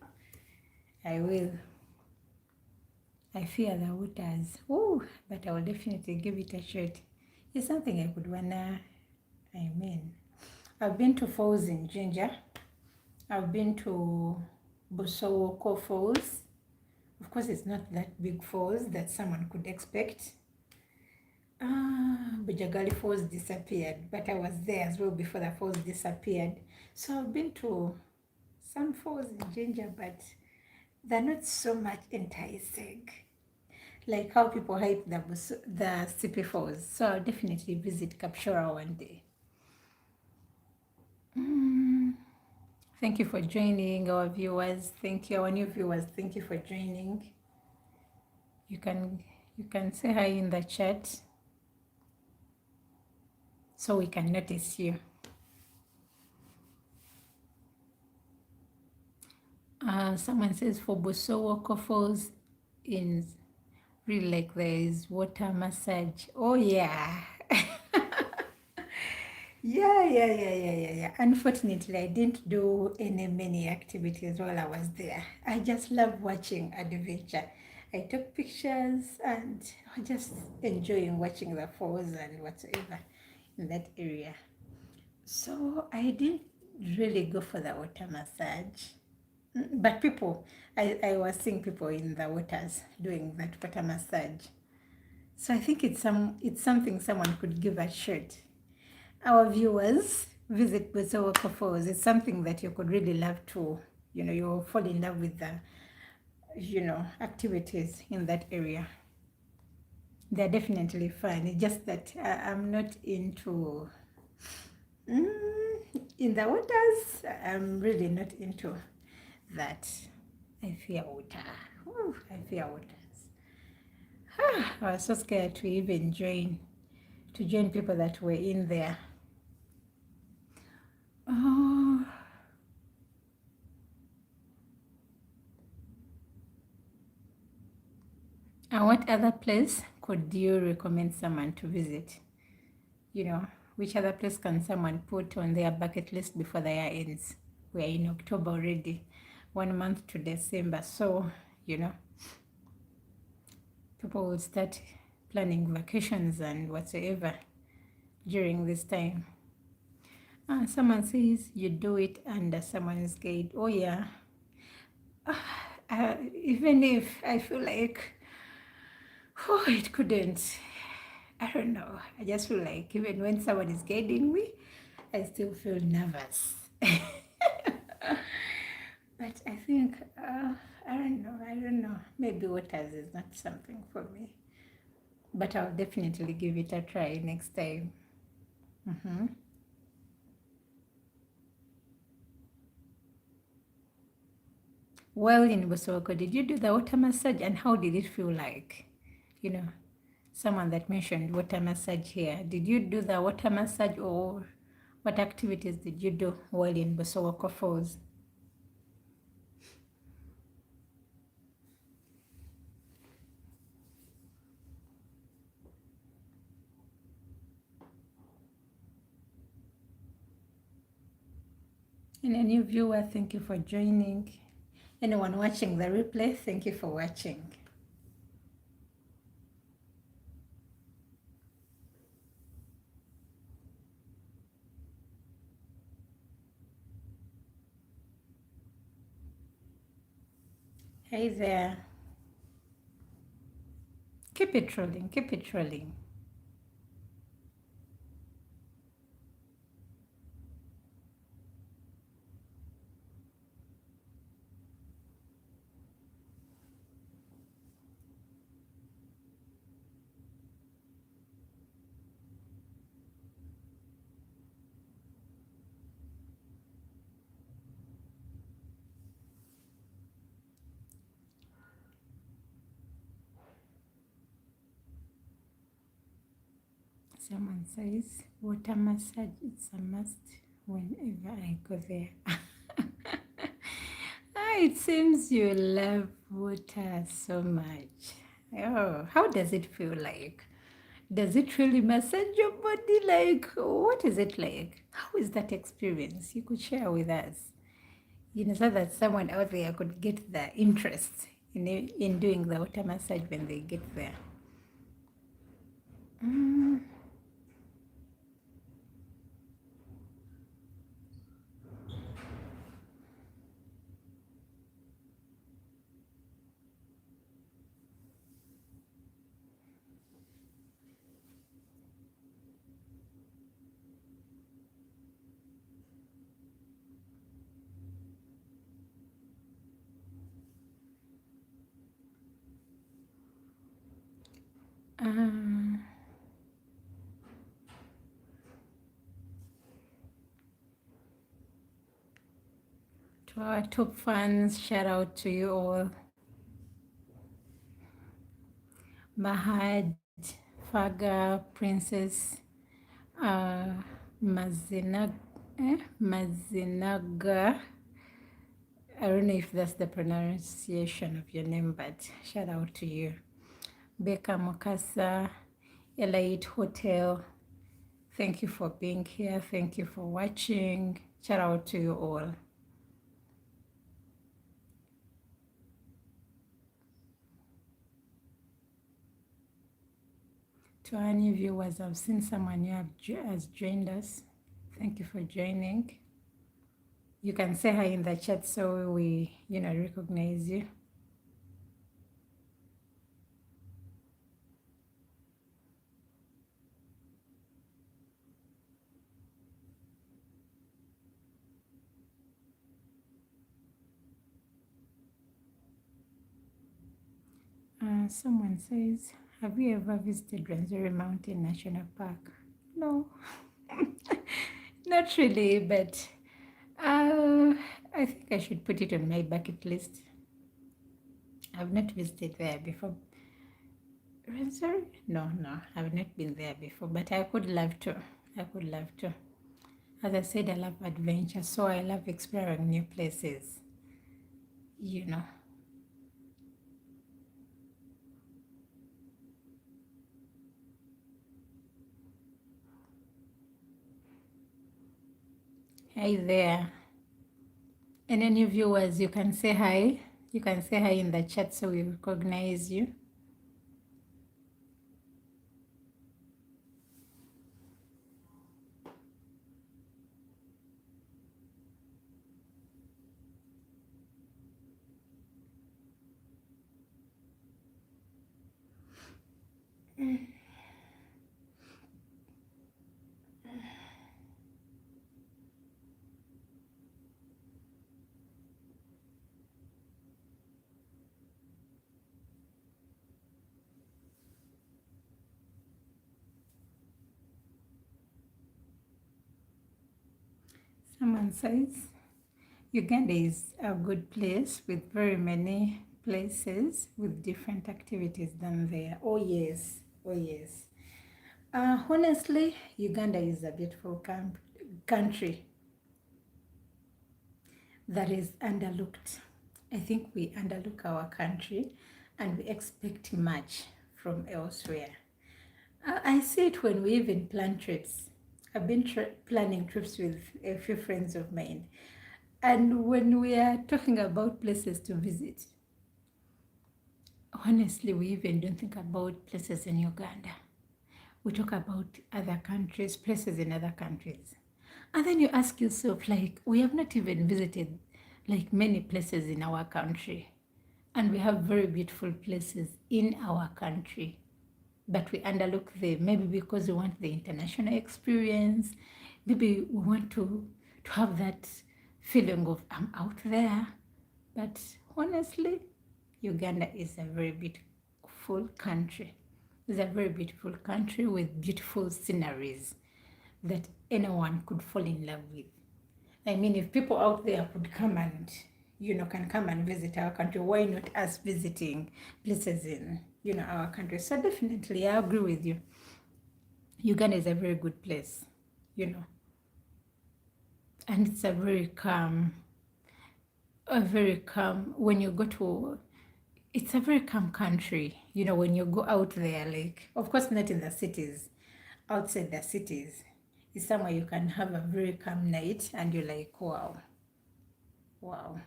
I fear the waters. But I will definitely give it a shot. It's something I could wanna, I've been to falls in Ginger. I've been to Busowoko Falls. Of course, it's not that big falls that someone could expect. Bujagali Falls disappeared, but I was there as well before the falls disappeared. So I've been to some falls in Ginger, but they're not so much enticing like how people hype the CP Falls. So I'll definitely visit Kapshora one day. Thank you for joining our viewers. Thank you, our new viewers. Thank you for joining. You You can say hi in the chat so we can notice you. Someone says for Bosowo Falls in really like there is water massage. Oh yeah. Yeah. Unfortunately, I didn't do any many activities while I was there. I just love watching adventure. I took pictures and just enjoying watching the falls and whatsoever in that area. So I didn't really go for the water massage. But people, I was seeing people in the waters doing that water massage. So I think it's something someone could give a shot. Our viewers visit Botswana Falls. It's something that you could really love to, you'll fall in love with the, activities in that area. They're definitely fun. It's just that I'm not into, in the waters, I'm really not into that. I fear water. I fear waters. I was so scared to even join people that were in there. Oh. And what other place could you recommend someone to visit? Which other place can someone put on their bucket list before the year ends? We are in October already, 1 month to December. So, people will start planning vacations and whatsoever during this time. Someone says you do it under someone's gate. Oh, yeah. Even if I feel like, it couldn't. I don't know. I just feel like even when someone is guiding me, I still feel nervous. But I think, I don't know. Maybe waters is not something for me. But I'll definitely give it a try next time. Mm-hmm. Well, in Bosoko, did you do the water massage and how did it feel like? Someone that mentioned water massage here. Did you do the water massage or what activities did you do while in Bosoko Falls? And a new viewer, thank you for joining. Anyone watching the replay, thank you for watching. Hey there. Keep it trolling, keep it trolling. Someone says water massage is a must whenever I go there. It seems you love water so much. Oh, how does it feel like? Does it really massage your body? Like, what is it like? How is that experience? You could share with us, so that someone out there could get the interest in doing the water massage when they get there. Um, to our top fans, shout out to you all. Mahad, Faga, Princess, uh, Mazinaga, Mazinaga. I don't know if that's the pronunciation of your name, but shout out to you. Becca Mokasa, Elite Hotel, thank you for being here. Thank you for watching. Shout out to you all. To our new viewers, I've seen someone new has joined us. Thank you for joining. You can say hi in the chat so we, recognize you. Someone says, have you ever visited Rwenzori Mountain National Park? No, not really, but I think I should put it on my bucket list. I've not visited there before. Rwenzori? No, I've not been there before, but I could love to. I could love to. As I said, I love adventure, so I love exploring new places, you know. Hi there. And any viewers, you can say hi. You can say hi in the chat so we recognize you. Someone says Uganda is a good place with very many places with different activities than there. Oh yes, oh yes. Honestly, Uganda is a beautiful country that is underlooked. I think we underlook our country and we expect much from elsewhere. I see it when we even plan trips. I've been planning trips with a few friends of mine. And when we are talking about places to visit, honestly, we even don't think about places in Uganda. We talk about other countries, places in other countries. And then you ask yourself, like, we have not even visited like many places in our country. And we have very beautiful places in our country. But we underlook them, maybe because we want the international experience. Maybe we want to have that feeling of I'm out there. But honestly, Uganda is a very beautiful country. It's a very beautiful country with beautiful sceneries that anyone could fall in love with. I mean, if people out there could come and, can come and visit our country, why not us visiting places in, our country? So definitely, I agree with you. Uganda is a very good place, you know, and it's when you go to, it's a very calm country, when you go out there, like, of course, not in the cities, outside the cities. It's somewhere you can have a very calm night and you're like, wow, wow,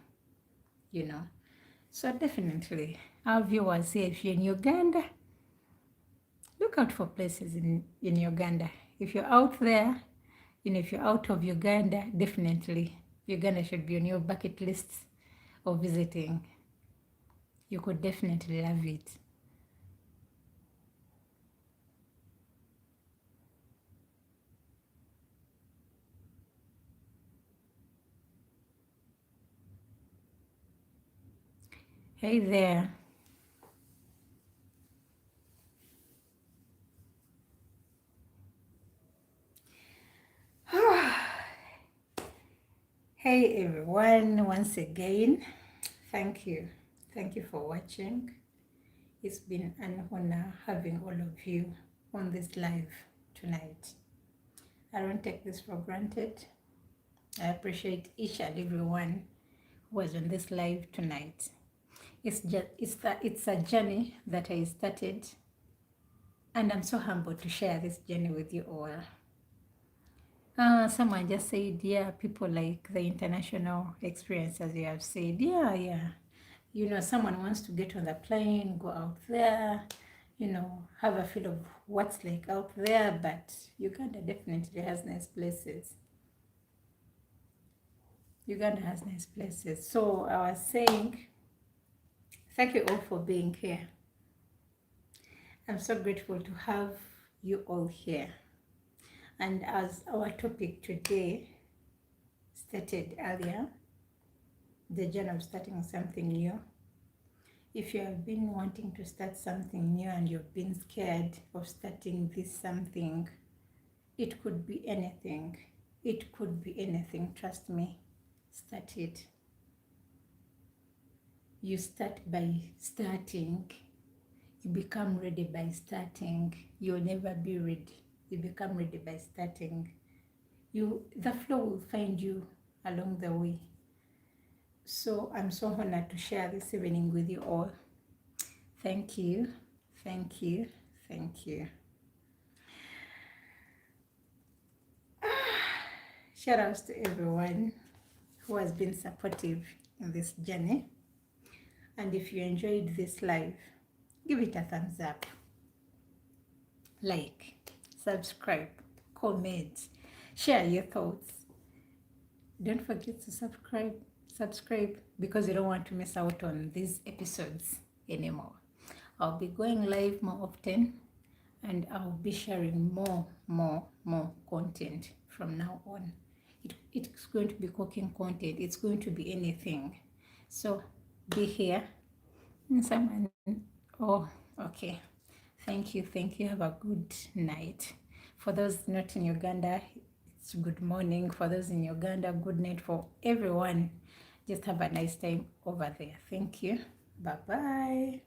you know. So definitely, our viewers here, if you're in Uganda, look out for places in Uganda. If you're out there, if you're out of Uganda, definitely Uganda should be on your bucket list of visiting. You could definitely love it. Hey there. Hey everyone, once again, thank you. Thank you for watching. It's been an honor having all of you on this live tonight. I don't take this for granted. I appreciate each and every one who was on this live tonight. It's a journey that I started, and I'm so humbled to share this journey with you all. Someone just said, yeah, people like the international experience, as you have said. Yeah. You know, someone wants to get on the plane, go out there, you know, have a feel of what's like out there, but Uganda definitely has nice places. Uganda has nice places. So I was saying, thank you all for being here. I'm so grateful to have you all here. And as our topic today stated earlier, the journey of starting something new. If you have been wanting to start something new and you've been scared of starting this something, it could be anything. It could be anything, trust me. Start it. You start by starting. You become ready by starting. You'll never be ready. You become ready by starting. The flow will find you along the way. So I'm so honored to share this evening with you all. Thank you. Thank you. Thank you. Shout outs to everyone who has been supportive in this journey. And if you enjoyed this live, give it a thumbs up. Like, subscribe, comment, share your thoughts. Don't forget to subscribe because you don't want to miss out on these episodes anymore. I'll be going live more often and I'll be sharing more content from now on. It's going to be cooking content. It's going to be anything. So be here. Someone, oh, okay. Thank you. Have a good night. For those not in Uganda, it's good morning. For those in Uganda, good night. For everyone, just have a nice time over there. Thank you. Bye-bye.